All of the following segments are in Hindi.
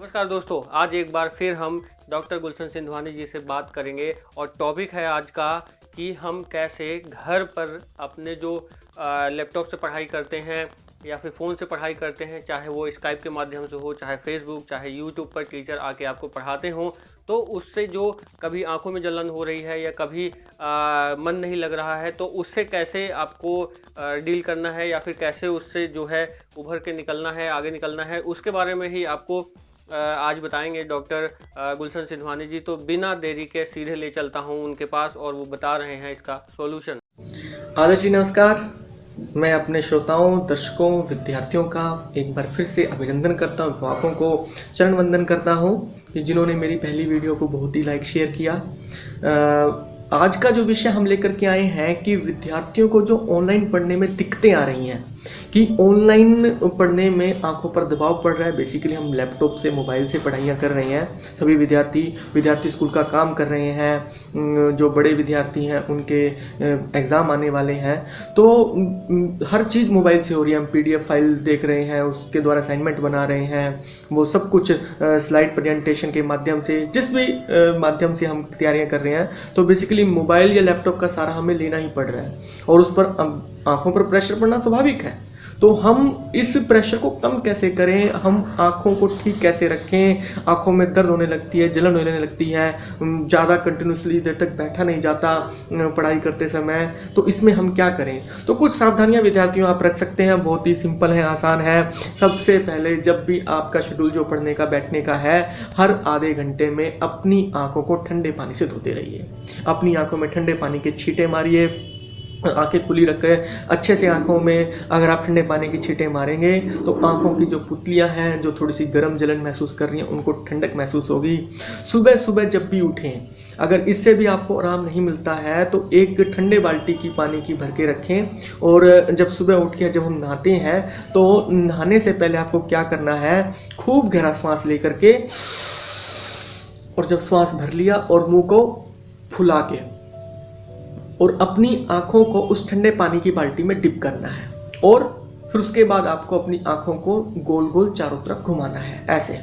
नमस्कार दोस्तों, आज एक बार फिर हम डॉक्टर गुलशन सिंधवानी जी से बात करेंगे और टॉपिक है आज का कि हम कैसे घर पर अपने जो लैपटॉप से पढ़ाई करते हैं या फिर फ़ोन से पढ़ाई करते हैं, चाहे वो स्काइप के माध्यम से हो, चाहे फेसबुक, चाहे यूट्यूब पर टीचर आके आपको पढ़ाते हों, तो उससे जो कभी आंखों में जलन हो रही है या कभी मन नहीं लग रहा है, तो उससे कैसे आपको डील करना है या फिर कैसे उससे जो है उभर के निकलना है, आगे निकलना है, उसके बारे में ही आपको आज बताएंगे डॉक्टर गुलशन सिंधवानी जी। तो बिना देरी के सीधे ले चलता हूं उनके पास और वो बता रहे हैं इसका सॉल्यूशन। आदर्श जी नमस्कार। मैं अपने श्रोताओं, दर्शकों, विद्यार्थियों का एक बार फिर से अभिनंदन करता हूँ, अभिभावकों को चरण वंदन करता हूँ कि जिन्होंने मेरी पहली वीडियो को बहुत ही लाइक शेयर किया। आज का जो विषय हम लेकर के आए हैं कि विद्यार्थियों को जो ऑनलाइन पढ़ने में दिक्कतें आ रही हैं कि ऑनलाइन पढ़ने में आंखों पर दबाव पड़ रहा है। बेसिकली हम लैपटॉप से, मोबाइल से पढ़ाइयाँ कर रहे हैं। सभी विद्यार्थी स्कूल का काम कर रहे हैं। जो बड़े विद्यार्थी हैं उनके एग्ज़ाम आने वाले हैं, तो हर चीज़ मोबाइल से हो रही है। हम PDF फाइल देख रहे हैं, उसके द्वारा असाइनमेंट बना रहे हैं, वो सब कुछ स्लाइड प्रेजेंटेशन के माध्यम से, जिस भी माध्यम से हम तैयारियाँ कर रहे हैं, तो बेसिकली मोबाइल या लैपटॉप का सहारा हमें लेना ही पड़ रहा है और उस पर आंखों पर प्रेशर पड़ना स्वाभाविक है। तो हम इस प्रेशर को कम कैसे करें, हम आंखों को ठीक कैसे रखें। आंखों में दर्द होने लगती है, जलन होने लगती है, ज़्यादा कंटिन्यूसली देर तक बैठा नहीं जाता पढ़ाई करते समय, तो इसमें हम क्या करें। तो कुछ सावधानियां विद्यार्थियों आप रख सकते हैं, बहुत ही सिंपल है, आसान है। सबसे पहले जब भी आपका शेड्यूल जो पढ़ने का, बैठने का है, हर आधे घंटे में अपनी आंखों को ठंडे पानी से धोते रहिए। अपनी आंखों में ठंडे पानी के छींटे मारिए, आंखें खुली रखें अच्छे से। आंखों में अगर आप ठंडे पानी की छींटे मारेंगे तो आंखों की जो पुतलियां हैं, जो थोड़ी सी गर्म जलन महसूस कर रही हैं, उनको ठंडक महसूस होगी। सुबह सुबह जब भी उठें, अगर इससे भी आपको आराम नहीं मिलता है तो एक ठंडे बाल्टी की पानी की भर के रखें और जब सुबह उठ के जब हम नहाते हैं तो नहाने से पहले आपको क्या करना है, खूब गहरा सांस लेकर के, और जब सांस भर लिया और मुंह को फुला के और अपनी आंखों को उस ठंडे पानी की बाल्टी में डिप करना है और फिर उसके बाद आपको अपनी आंखों को गोल गोल चारों तरफ घुमाना है, ऐसे।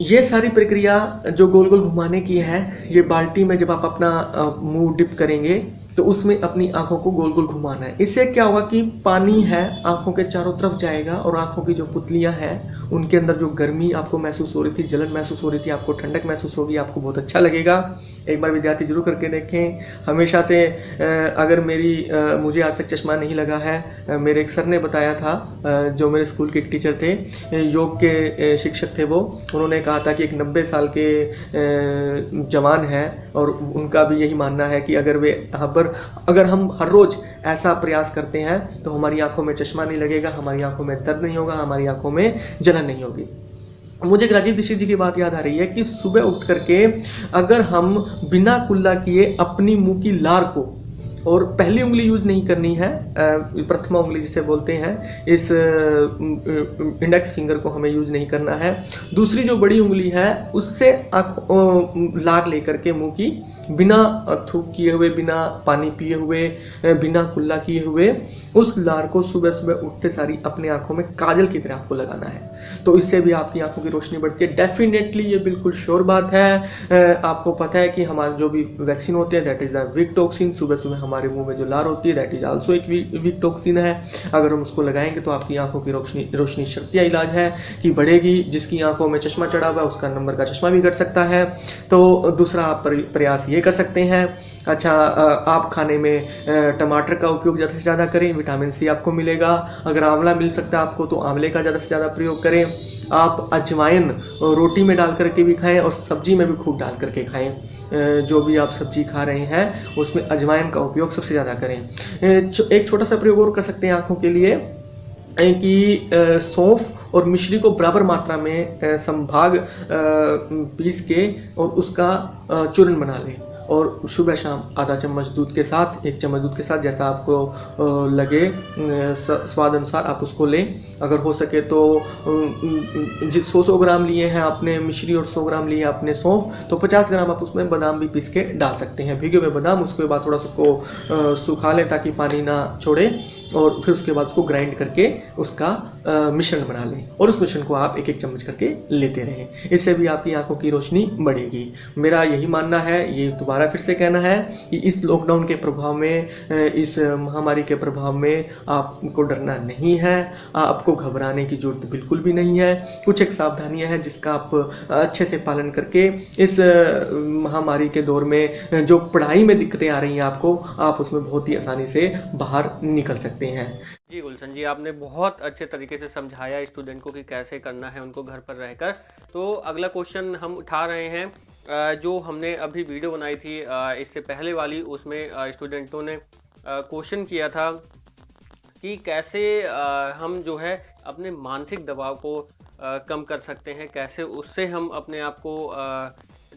ये सारी प्रक्रिया जो गोल गोल घुमाने की है, ये बाल्टी में जब आप अपना मुंह डिप करेंगे तो उसमें अपनी आंखों को गोल गोल घुमाना है। इससे क्या होगा कि पानी है आंखों के चारों तरफ जाएगा और आंखों की जो पुतलियां हैं उनके अंदर जो गर्मी आपको महसूस हो रही थी, जलन महसूस हो रही थी, आपको ठंडक महसूस होगी, आपको बहुत अच्छा लगेगा। एक बार विद्यार्थी जरूर करके देखें। हमेशा से अगर मुझे आज तक चश्मा नहीं लगा है, मेरे एक सर ने बताया था, जो मेरे स्कूल के एक टीचर थे, योग के शिक्षक थे वो, उन्होंने कहा था कि एक 90 साल के जवान हैं और उनका भी यही मानना है कि अगर हम हर रोज़ ऐसा प्रयास करते हैं तो हमारी आंखों में चश्मा नहीं लगेगा, हमारी आंखों में दर्द नहीं होगा, हमारी आंखों में जलन नहीं होगी। मुझे राजीव दीक्षित जी की बात याद आ रही है कि सुबह उठ करके अगर हम बिना कुल्ला किए अपनी मुंह की लार को, और पहली उंगली यूज़ नहीं करनी है, प्रथमा उंगली जिसे बोलते हैं, इस इंडेक्स फिंगर को हमें यूज़ नहीं करना है। दूसरी जो बड़ी उंगली है उससे लार लेकर के मुंह की, बिना थूक किए हुए, बिना पानी पिए हुए, बिना कुल्ला किए हुए, उस लार को सुबह सुबह उठते सारी अपने आंखों में काजल की तरह आपको लगाना है। तो इससे भी आपकी आंखों की रोशनी बढ़ती है। डेफिनेटली ये बिल्कुल श्योर बात है। आपको पता है कि हमारे जो भी वैक्सीन होते हैं, that is the weak toxin. सुबह सुबह हमारे मुंह में जो लार होती है, दैट इज आल्सो एक वीक टॉक्सिन है। अगर हम उसको लगाएंगे तो आपकी आंखों की रोशनी शक्ति का इलाज है कि बढ़ेगी। जिसकी आंखों में चश्मा चढ़ा हुआ है उसका नंबर का चश्मा भी घट सकता है। तो दूसरा आप प्रयास ये कर सकते हैं। अच्छा, आप खाने में टमाटर का उपयोग ज़्यादा से ज़्यादा करें, विटामिन C आपको मिलेगा। अगर आंवला मिल सकता है आपको तो आंवले का ज़्यादा से ज़्यादा प्रयोग करें। आप अजवाइन रोटी में डाल करके भी खाएं और सब्जी में भी खूब डाल करके खाएं। जो भी आप सब्जी खा रहे हैं उसमें अजवाइन का उपयोग सबसे ज़्यादा करें। एक छोटा सा प्रयोग और कर सकते हैं आँखों के लिए कि सौंफ और मिश्री को बराबर मात्रा में संभाग पीस के और उसका चूर्ण बना लें और सुबह शाम आधा चम्मच दूध के साथ, 1 चम्मच दूध के साथ, जैसा आपको लगे स्वाद अनुसार आप उसको लें। अगर हो सके तो जिस 100 ग्राम लिए हैं आपने मिश्री और 100 ग्राम लिए आपने सौंफ, तो 50 ग्राम आप उसमें बादाम भी पीस के डाल सकते हैं, भीगे हुए बादाम। उसके बाद थोड़ा सा उसको सुखा लें ताकि पानी ना छोड़े, और फिर उसके बाद उसको ग्राइंड करके उसका मिश्रण बना लें, और उस मिश्रण को आप 1-1 चम्मच करके लेते रहें। इससे भी आपकी आंखों की रोशनी बढ़ेगी। मेरा यही मानना है, ये दोबारा फिर से कहना है कि इस लॉकडाउन के प्रभाव में, इस महामारी के प्रभाव में आपको डरना नहीं है, आपको घबराने की जरूरत बिल्कुल भी नहीं है। कुछ एक सावधानियां हैं जिसका आप अच्छे से पालन करके इस महामारी के दौर में जो पढ़ाई में दिक्कतें आ रही हैं आपको, आप उसमें बहुत ही आसानी से बाहर निकल सकते हैं। जी गुलशन जी, आपने बहुत अच्छे तरीके से समझाया स्टूडेंट को कि कैसे करना है उनको घर पर रहकर। तो अगला क्वेश्चन हम उठा रहे हैं, जो हमने अभी वीडियो बनाई थी इससे पहले वाली, उसमें स्टूडेंटों ने क्वेश्चन किया था कि कैसे हम जो है अपने मानसिक दबाव को कम कर सकते हैं, कैसे उससे हम अपने आप को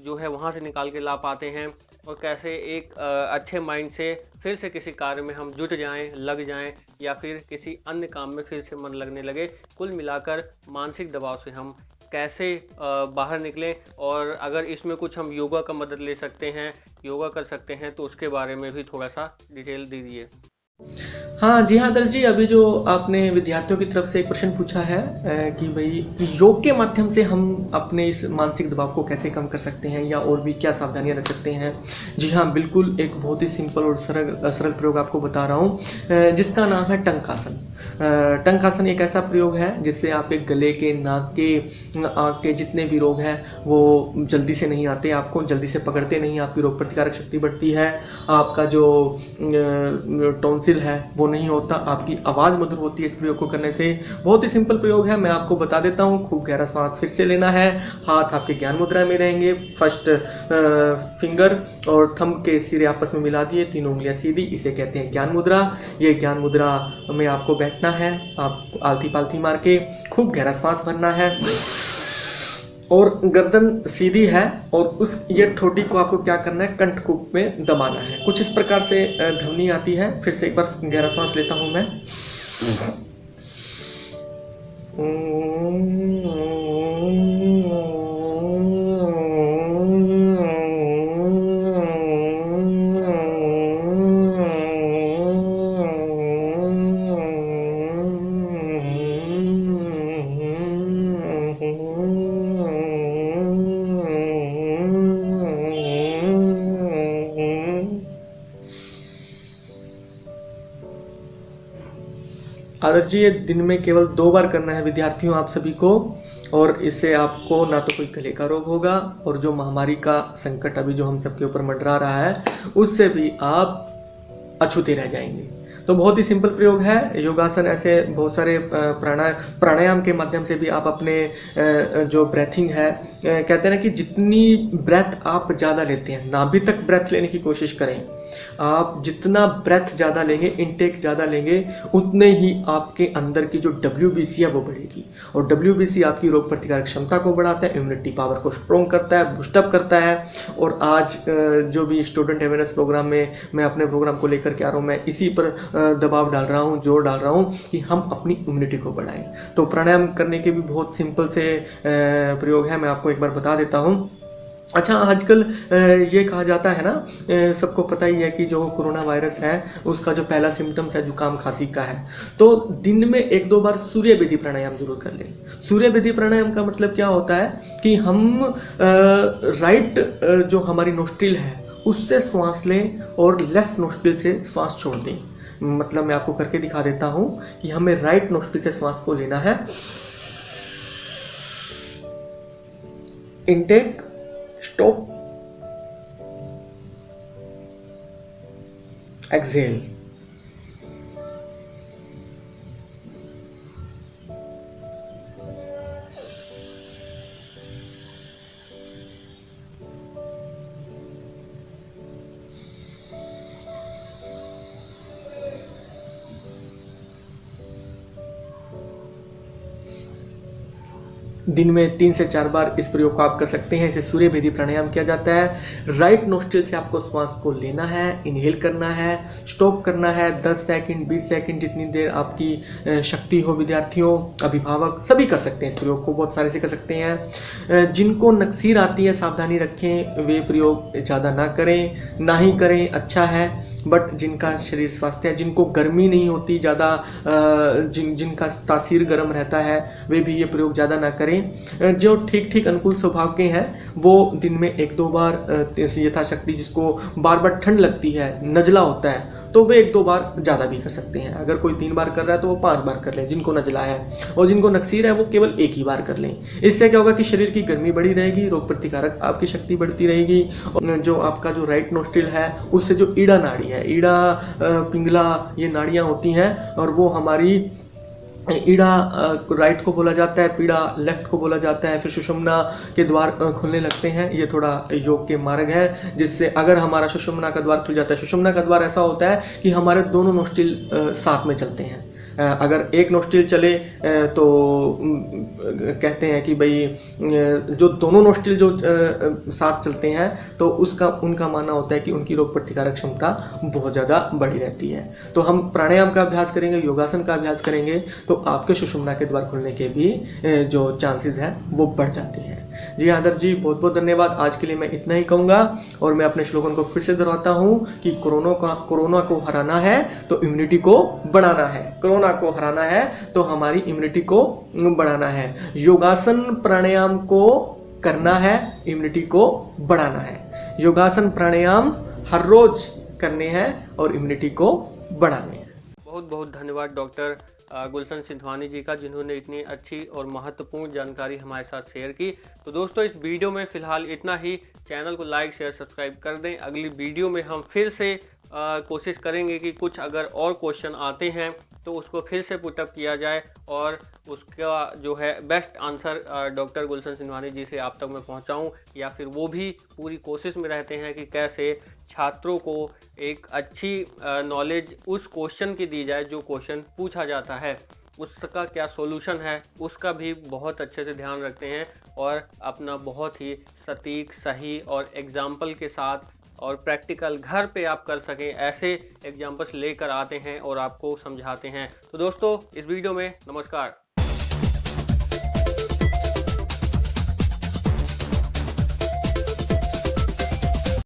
जो है वहाँ से निकाल के ला पाते हैं, और कैसे एक अच्छे माइंड से फिर से किसी कार्य में हम जुट जाएं, लग जाएं, या फिर किसी अन्य काम में फिर से मन लगने लगे। कुल मिलाकर मानसिक दबाव से हम कैसे बाहर निकलें, और अगर इसमें कुछ हम योगा का मदद ले सकते हैं, योगा कर सकते हैं, तो उसके बारे में भी थोड़ा सा डिटेल दीजिए। हाँ जी, हाँ आदर्श जी, अभी जो आपने विद्यार्थियों की तरफ से एक प्रश्न पूछा है कि भाई कि योग के माध्यम से हम अपने इस मानसिक दबाव को कैसे कम कर सकते हैं, या और भी क्या सावधानियां रख सकते हैं। जी हाँ, बिल्कुल, एक बहुत ही सिंपल और सरल प्रयोग आपको बता रहा हूँ, जिसका नाम है टंकासन। टंकासन एक ऐसा प्रयोग है जिससे आपके गले के, नाक के, आँख के जितने भी रोग हैं वो जल्दी से नहीं आते, आपको जल्दी से पकड़ते नहीं, आपकी रोग प्रतिकारक शक्ति बढ़ती है, आपका जो टॉन्सिल है वो नहीं होता, आपकी आवाज़ मधुर होती है इस प्रयोग को करने से। बहुत ही सिंपल प्रयोग है, मैं आपको बता देता हूँ। खूब गहरा सांस फिर से लेना है, हाथ आपके ज्ञान मुद्रा में रहेंगे, फर्स्ट फिंगर और थंब के सिरे आपस में मिला दिए, 3 उंगलियां सीधी, इसे कहते हैं ज्ञान मुद्रा। ये ज्ञान मुद्रा में आपको बैठना है, आप आलती पालती मार के खूब गहरा सांस भरना है, और गर्दन सीधी है, और उस ये ठोडी को आपको क्या करना है, कंठकूप में दबाना है। कुछ इस प्रकार से ध्वनि आती है। फिर से एक बार गहरा सांस लेता हूं मैं। आदर्श जी, ये दिन में केवल 2 बार करना है विद्यार्थियों, आप सभी को, और इससे आपको ना तो कोई गले का रोग होगा, और जो महामारी का संकट अभी जो हम सबके ऊपर मंडरा रहा है उससे भी आप अछूते रह जाएंगे। तो बहुत ही सिंपल प्रयोग है। योगासन, ऐसे बहुत सारे प्राणायाम के माध्यम से भी आप अपने जो ब्रेथिंग है, कहते हैं ना कि जितनी ब्रेथ आप ज़्यादा लेते हैं, नाभि तक ब्रेथ लेने की कोशिश करें। आप जितना ब्रेथ ज़्यादा लेंगे, इनटेक ज़्यादा लेंगे, उतने ही आपके अंदर की जो WBC है वो बढ़ेगी, और WBC आपकी रोग प्रतिकारक क्षमता को बढ़ाता है, इम्यूनिटी पावर को स्ट्रॉन्ग करता है, बूस्टअप करता है। और आज जो भी स्टूडेंट अवेयरनेस प्रोग्राम में मैं अपने प्रोग्राम को लेकर के आ रहा हूँ, मैं इसी पर दबाव डाल रहा हूँ, जोर डाल रहा हूँ कि हम अपनी इम्यूनिटी को बढ़ाएं। तो प्राणायाम करने के भी बहुत सिंपल से प्रयोग है, मैं आपको एक बार बता देता हूँ। अच्छा, आजकल ये कहा जाता है ना, सबको पता ही है कि जो कोरोना वायरस है उसका जो पहला सिम्टम्स है जुकाम खांसी का है। तो दिन में 1-2 बार सूर्य विधि प्राणायाम जरूर कर लें। सूर्य विधि प्राणायाम का मतलब क्या होता है कि हम राइट जो हमारी नोस्ट्रिल है उससे श्वास लें, और लेफ्ट नोस्ट्रिल से श्वास छोड़ दें। मतलब मैं आपको करके दिखा देता हूँ कि हमें राइट नोस्ट्रिल से श्वास को लेना है, इनटेक, स्टॉप, एक्सेल। दिन में 3 से 4 बार इस प्रयोग को आप कर सकते हैं। इसे सूर्य भेदी प्राणायाम किया जाता है। राइट नोस्ट्रिल से आपको श्वास को लेना है, इनहेल करना है, स्टॉप करना है 10 सेकंड 20 सेकंड, जितनी देर आपकी शक्ति हो। विद्यार्थियों, अभिभावक सभी कर सकते हैं इस प्रयोग को, बहुत सारे से कर सकते हैं। जिनको नक्सीर आती है सावधानी रखें, वे प्रयोग ज़्यादा ना करें, ना ही करें, अच्छा है। बट जिनका शरीर स्वास्थ्य है, जिनको गर्मी नहीं होती ज़्यादा, जिनका तासीर गर्म रहता है, वे भी ये प्रयोग ज़्यादा ना करें। जो ठीक ठीक अनुकूल स्वभाव के हैं वो दिन में 1-2 बार यथाशक्ति, जिसको बार बार ठंड लगती है, नज़ला होता है, तो वे 1-2 बार ज़्यादा भी कर सकते हैं। अगर कोई 3 बार कर रहा है तो वो 5 बार कर लें जिनको नज़ला है, और जिनको नक्सीर है वो केवल 1 ही बार कर लें। इससे क्या होगा कि शरीर की गर्मी बढ़ी रहेगी, रोग प्रतिकारक आपकी शक्ति बढ़ती रहेगी। और जो आपका जो राइट नोस्ट्रिल है उससे जो ईड़ा नाड़ी है, ईड़ा, पिंगला, ये नाड़ियाँ होती हैं, और वो हमारी ईड़ा राइट को बोला जाता है, पीड़ा लेफ्ट को बोला जाता है। फिर सुषुम्ना के द्वार खुलने लगते हैं। ये थोड़ा योग के मार्ग है, जिससे अगर हमारा सुषुम्ना का द्वार खुल जाता है, सुषुम्ना का द्वार ऐसा होता है कि हमारे दोनों नोस्ट्रिल साथ में चलते हैं। अगर एक नोस्ट्रिल चले तो कहते हैं कि भाई जो दोनों नोस्ट्रिल जो साथ चलते हैं तो उनका मानना होता है कि उनकी रोग प्रतिकारक क्षमता बहुत ज़्यादा बढ़ी रहती है। तो हम प्राणायाम का अभ्यास करेंगे, योगासन का अभ्यास करेंगे, तो आपके सुषुम्ना के द्वार खुलने के भी जो चांसेस हैं वो बढ़ जाते हैं। जी हाँ आदर्श जी, बहुत बहुत धन्यवाद। आज के लिए मैं इतना ही कहूँगा, और मैं अपने श्लोगन को फिर से दोहराता हूँ कि कोरोना को हराना है तो इम्यूनिटी को बढ़ाना है। कोरोना को हराना है तो हमारी इम्यूनिटी को बढ़ाना है। योगासन प्राणायाम को करना है, इम्यूनिटी को बढ़ाना है। योगासन प्राणायाम हर रोज करने हैं और इम्यूनिटी को बढ़ाने हैं। बहुत बहुत धन्यवाद डॉक्टर गुलशन सिंधवानी जी का, जिन्होंने इतनी अच्छी और महत्वपूर्ण जानकारी हमारे साथ शेयर की। तो दोस्तों, इस वीडियो में फिलहाल इतना ही। चैनल को लाइक शेयर सब्सक्राइब कर दें। अगली वीडियो में हम फिर से कोशिश करेंगे कि कुछ अगर और क्वेश्चन आते हैं तो उसको फिर से पुटअप किया जाए, और उसका जो है बेस्ट आंसर डॉक्टर गुलशन सिंधवानी जी से आप तक मैं पहुंचाऊं, या फिर वो भी पूरी कोशिश में रहते हैं कि कैसे छात्रों को एक अच्छी नॉलेज उस क्वेश्चन की दी जाए जो क्वेश्चन पूछा जाता है, उसका क्या सॉल्यूशन है, उसका भी बहुत अच्छे से ध्यान रखते हैं, और अपना बहुत ही सटीक, सही और एग्जाम्पल के साथ और प्रैक्टिकल घर पे आप कर सकें ऐसे एग्जाम्पल्स लेकर आते हैं और आपको समझाते हैं। तो दोस्तों, इस वीडियो में नमस्कार।